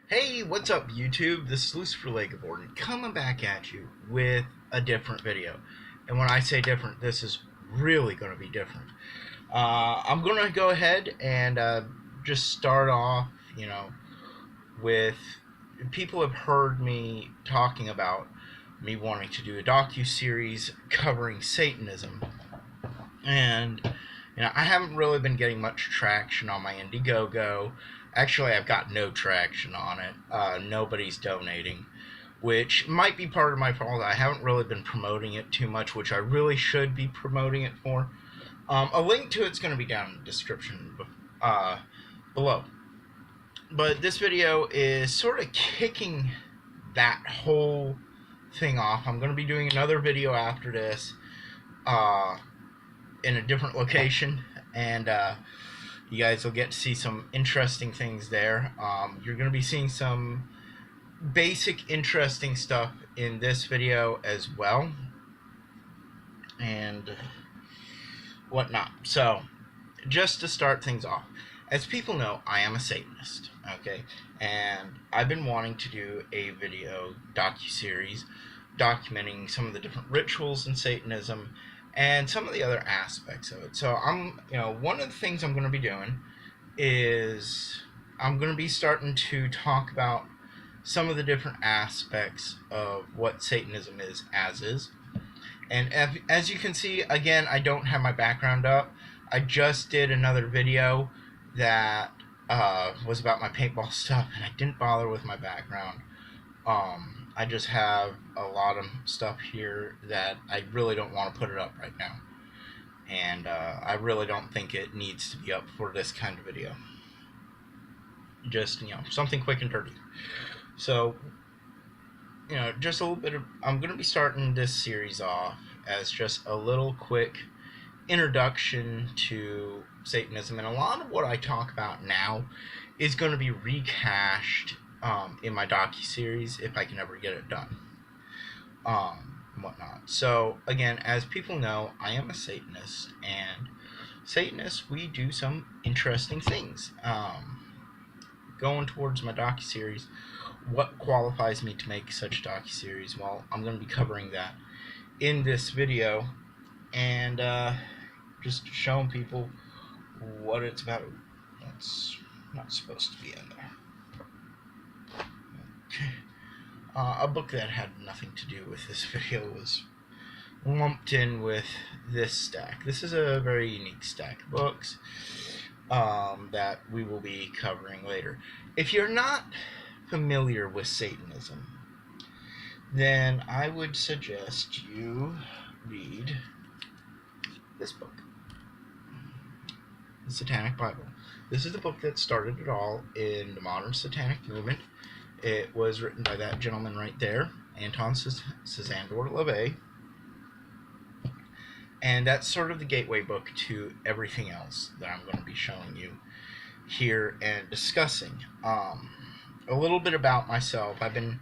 Hey, what's up YouTube? This is Lucifer Legaborden coming back at you with a different video. And when I say different, this is really going to be different. I'm going to go ahead and just start off, with people have heard me talking about me wanting to do a docu-series covering Satanism. And I haven't really been getting much traction on my Indiegogo. Actually, I've got no traction on it. Nobody's donating, which might be part of my fault. I haven't really been promoting it too much, which I really should be promoting it for. A link to it's going to be down in the description below. But this video is sort of kicking that whole thing off. I'm going to be doing another video after this in a different location, and you guys will get to see some interesting things there. You're going to be seeing some basic interesting stuff in this video as well, and whatnot. So, just to start things off, as people know, I am a Satanist, okay? And I've been wanting to do a video docu-series documenting some of the different rituals in Satanism and some of the other aspects of it. So one of the things I'm going to be doing is I'm going to be starting to talk about some of the different aspects of what Satanism is as is. And as you can see, again, I don't have my background up. I just did another video that was about my paintball stuff, and I didn't bother with my background. I just have a lot of stuff here that I really don't want to put it up right now. And I really don't think it needs to be up for this kind of video. Just, something quick and dirty. So, just a little bit of... I'm going to be starting this series off as just a little quick introduction to Satanism. And a lot of what I talk about now is going to be rehashed in my docu-series if I can ever get it done, and whatnot. So again, as people know, I am a Satanist, and Satanists, we do some interesting things. Going towards my docu-series, what qualifies me to make such a docu-series? Well, I'm going to be covering that in this video, and just showing people what it's about. That's not supposed to be in there. A book that had nothing to do with this video was lumped in with this stack. This is a very unique stack of books that we will be covering later. If you're not familiar with Satanism, then I would suggest you read this book, the Satanic Bible. This is the book that started it all in the modern Satanic movement. It was written by that gentleman right there, Anton Szandor LaVey. And that's sort of the gateway book to everything else that I'm going to be showing you here and discussing. A little bit about myself. I've been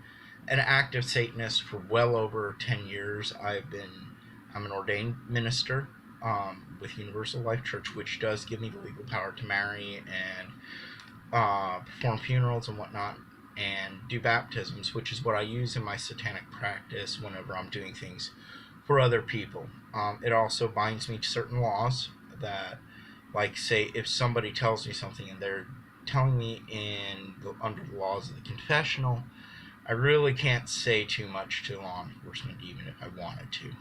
an active Satanist for well over 10 years. I'm an ordained minister with Universal Life Church, which does give me the legal power to marry and perform funerals and whatnot, and do baptisms, which is what I use in my satanic practice whenever I'm doing things for other people. It also binds me to certain laws that, like, say, if somebody tells me something and they're telling me under the laws of the confessional, I really can't say too much to law enforcement, even if I wanted to,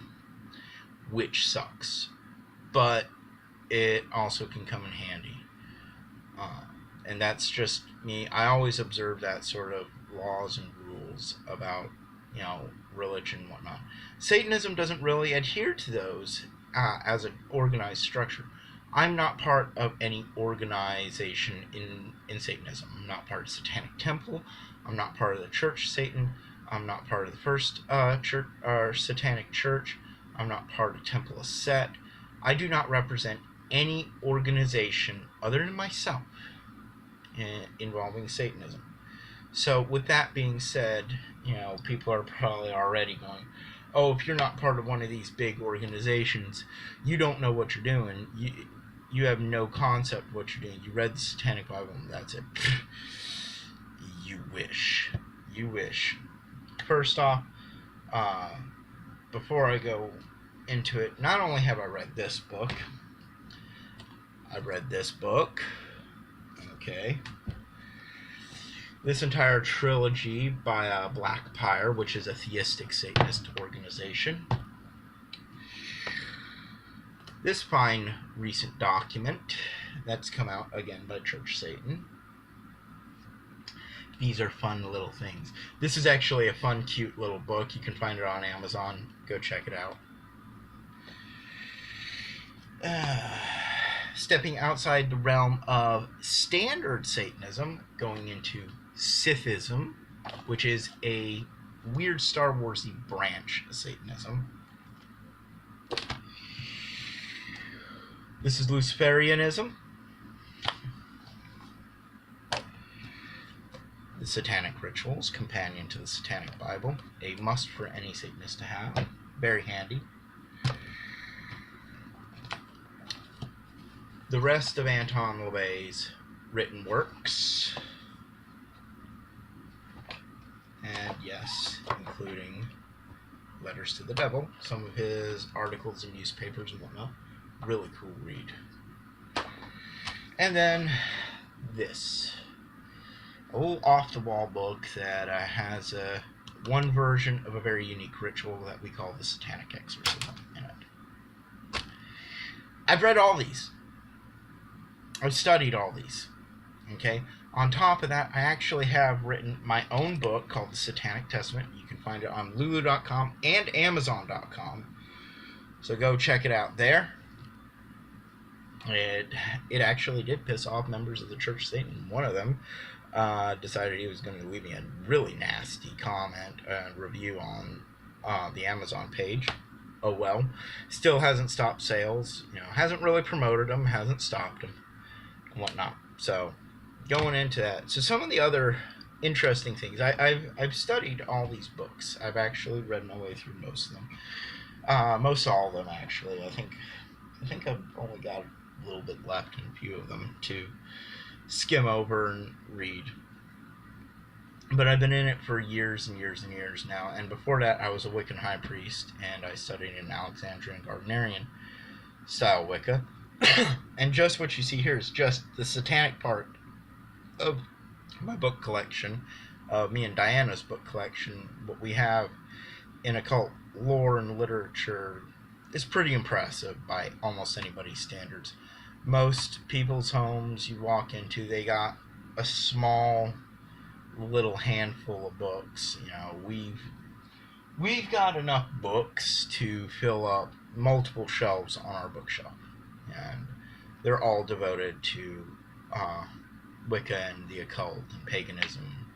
which sucks. But it also can come in handy. And that's just me. I always observe that sort of laws and rules about, religion and whatnot. Satanism doesn't really adhere to those as an organized structure. I'm not part of any organization in Satanism. I'm not part of the Satanic Temple. I'm not part of the Church of Satan. I'm not part of the First Church or Satanic Church. I'm not part of Temple of Set. I do not represent any organization other than myself involving Satanism. So with that being said, people are probably already going, oh, if you're not part of one of these big organizations, you don't know what you're doing. You have no concept of what you're doing. You read the Satanic Bible and that's it. You wish. You wish. First off, before I go into it, not only have I read this book, I've read this book, okay, this entire trilogy by Black Pyre, which is a theistic Satanist organization, this fine recent document that's come out again by Church Satan. These are fun little things. This is actually a fun, cute little book. You can find it on Amazon. Go check it out. Stepping outside the realm of standard Satanism, going into Sithism, which is a weird Star Wars-y branch of Satanism. This is Luciferianism. The Satanic Rituals, companion to the Satanic Bible, a must for any Satanist to have. Very handy. The rest of Anton LaVey's written works. And yes, including Letters to the Devil, some of his articles in newspapers and whatnot. Really cool read. And then this. A little off-the-wall book that has one version of a very unique ritual that we call the Satanic Exorcism in it. I've read all these. I've studied all these. Okay? On top of that, I actually have written my own book called The Satanic Testament. You can find it on Lulu.com and Amazon.com. So go check it out there. It actually did piss off members of the Church of Satan. One of them decided he was going to leave me a really nasty comment and review on the Amazon page. Oh well. Still hasn't stopped sales. Hasn't really promoted them, hasn't stopped them, and whatnot. So, going into that. So some of the other interesting things. I've studied all these books. I've actually read my way through most of them. Most all of them, actually. I think I've only got a little bit left in a few of them to skim over and read. But I've been in it for years and years and years now, and before that I was a Wiccan high priest, and I studied in Alexandrian Gardnerian style Wicca. And just what you see here is just the satanic part of my book collection, of me and Diana's book collection. What we have in occult lore and literature is pretty impressive by almost anybody's standards. Most people's homes you walk into, they got a small little handful of books. We've got enough books to fill up multiple shelves on our bookshelf, and they're all devoted to Wicca and the occult and paganism,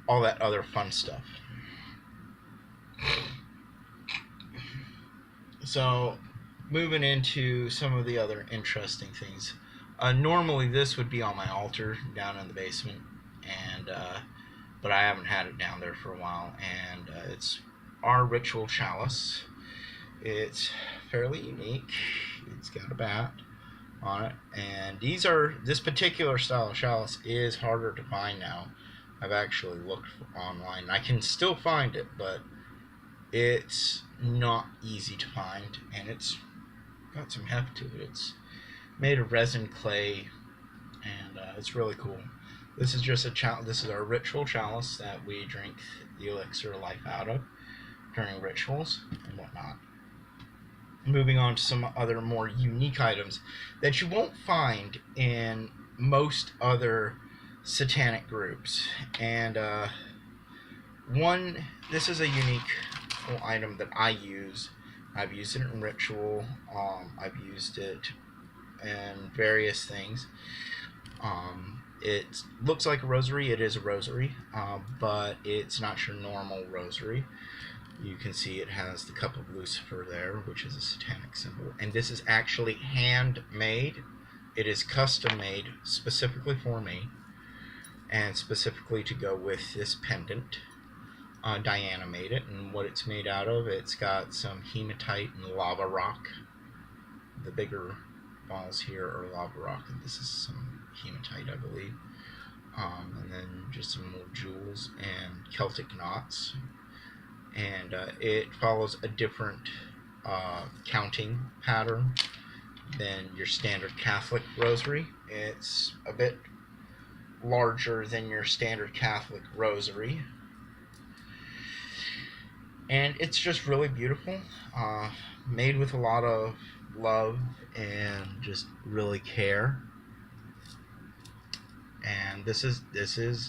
all that other fun stuff. So, moving into some of the other interesting things. Normally this would be on my altar down in the basement, and but I haven't had it down there for a while, and it's our ritual chalice. It's fairly unique. It's got a bat on it, and this particular style of chalice is harder to find now. I've actually looked online. I can still find it, but it's not easy to find, and it's got some heft to it. It's made of resin clay, and it's really cool. This is just this is our ritual chalice that we drink the elixir of life out of during rituals and whatnot. Moving on to some other more unique items that you won't find in most other satanic groups. And this is a unique item that I use. I've used it in ritual. I've used it in various things. It looks like a rosary. It is a rosary, but it's not your normal rosary. You can see it has the cup of Lucifer there, which is a satanic symbol. And this is actually handmade. It is custom made specifically for me, and specifically to go with this pendant. Diana made it, and what it's made out of, it's got some hematite and lava rock. The bigger balls here are lava rock, and this is some hematite, I believe. and then just some little jewels and Celtic knots. And it follows a different counting pattern than your standard Catholic rosary. It's a bit larger than your standard Catholic rosary, and it's just really beautiful, made with a lot of love and just really care. And this is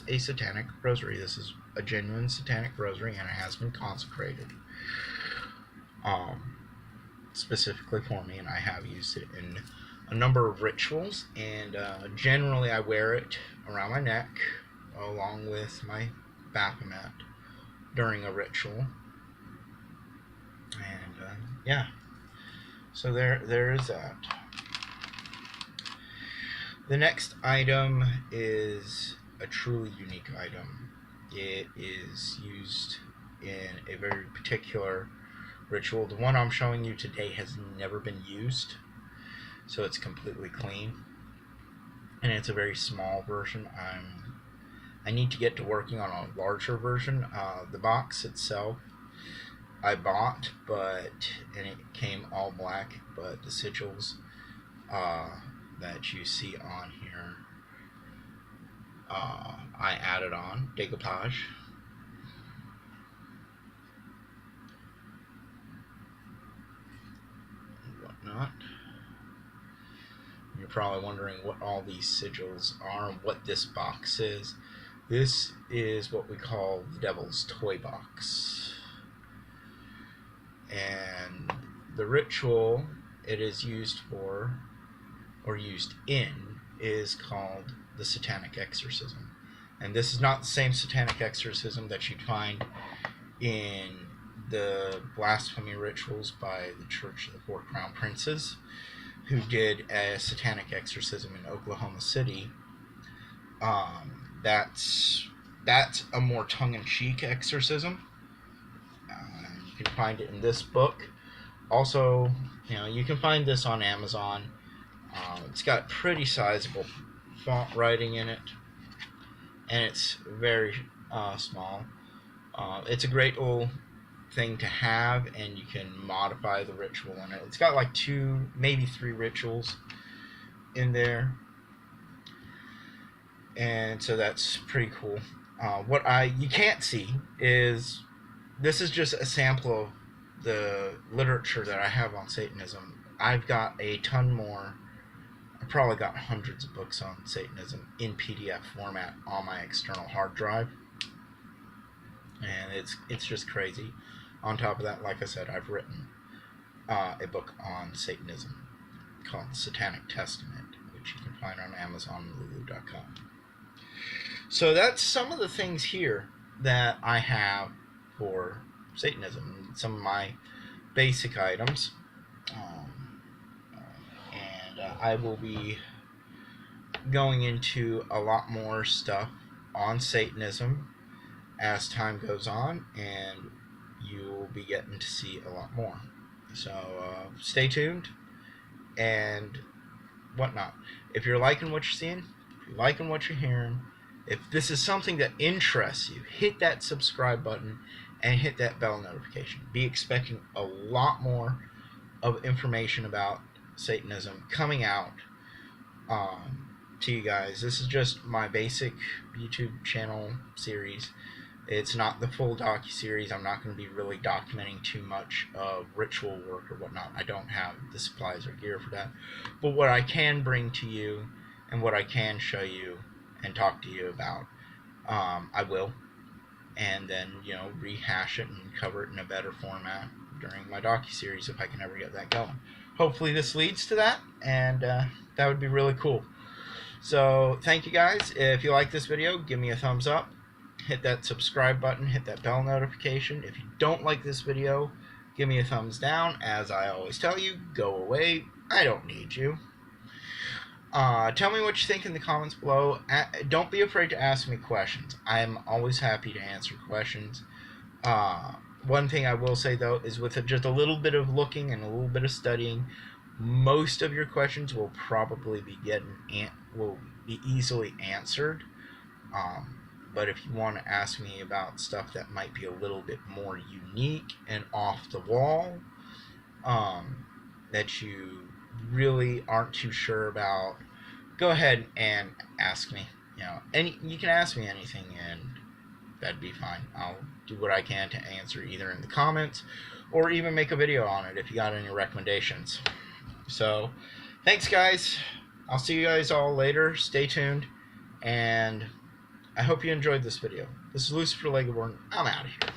a satanic rosary. This is a genuine satanic rosary, and it has been consecrated specifically for me, and I have used it in a number of rituals. And generally I wear it around my neck along with my Baphomet during a ritual. And yeah, so there is that. The next item is a truly unique item. It is used in a very particular ritual. The one I'm showing you today has never been used, so it's completely clean, and it's a very small version. I need to get to working on a larger version. The box itself I bought, and it came all black, but the sigils that you see on here, I added on decoupage. And whatnot. You're probably wondering what all these sigils are and what this box is. This is what we call the Devil's Toy Box. And the ritual it is used for, or used in, is called the Satanic Exorcism. And this is not the same Satanic Exorcism that you'd find in the blasphemy rituals by the Church of the Four Crown Princes, who did a Satanic Exorcism in Oklahoma City. That's a more tongue-in-cheek exorcism. You can find it in this book. Also, you can find this on Amazon. It's got pretty sizable font writing in it, and it's very small. It's a great little thing to have, and you can modify the ritual in it. It's got like 2, maybe 3 rituals in there, and so that's pretty cool. What you can't see is, this is just a sample of the literature that I have on Satanism. I've got a ton more. I probably got hundreds of books on Satanism in PDF format on my external hard drive, and it's just crazy. On top of that, like I said, I've written a book on Satanism called The Satanic Testament, which you can find on Amazon and Lulu.com. So that's some of the things here that I have for Satanism, some of my basic items, and I will be going into a lot more stuff on Satanism as time goes on, and you'll be getting to see a lot more. So stay tuned and whatnot. If you're liking what you're seeing, if you're liking what you're hearing, if this is something that interests you, hit that subscribe button and hit that bell notification. Be expecting a lot more of information about Satanism coming out to you guys. This is just my basic YouTube channel series. It's not the full docu-series. I'm not going to be really documenting too much of ritual work or whatnot. I don't have the supplies or gear for that. But what I can bring to you and what I can show you and talk to you about, I will. And then, rehash it and cover it in a better format during my docu-series if I can ever get that going. Hopefully this leads to that, and that would be really cool. So thank you guys. If you like this video, give me a thumbs up. Hit that subscribe button. Hit that bell notification. If you don't like this video, give me a thumbs down. As I always tell you, go away. I don't need you. Tell me what you think in the comments below. Don't be afraid to ask me questions. I'm always happy to answer questions. One thing I will say, though, is with just a little bit of looking and a little bit of studying, most of your questions will probably be easily answered. But if you want to ask me about stuff that might be a little bit more unique and off the wall, that you really aren't too sure about, go ahead and ask me. You can ask me anything, and that'd be fine. I'll do what I can to answer either in the comments or even make a video on it if you got any recommendations. So, thanks guys. I'll see you guys all later. Stay tuned, and I hope you enjoyed this video. This is Lucifer Legaborn. I'm out of here.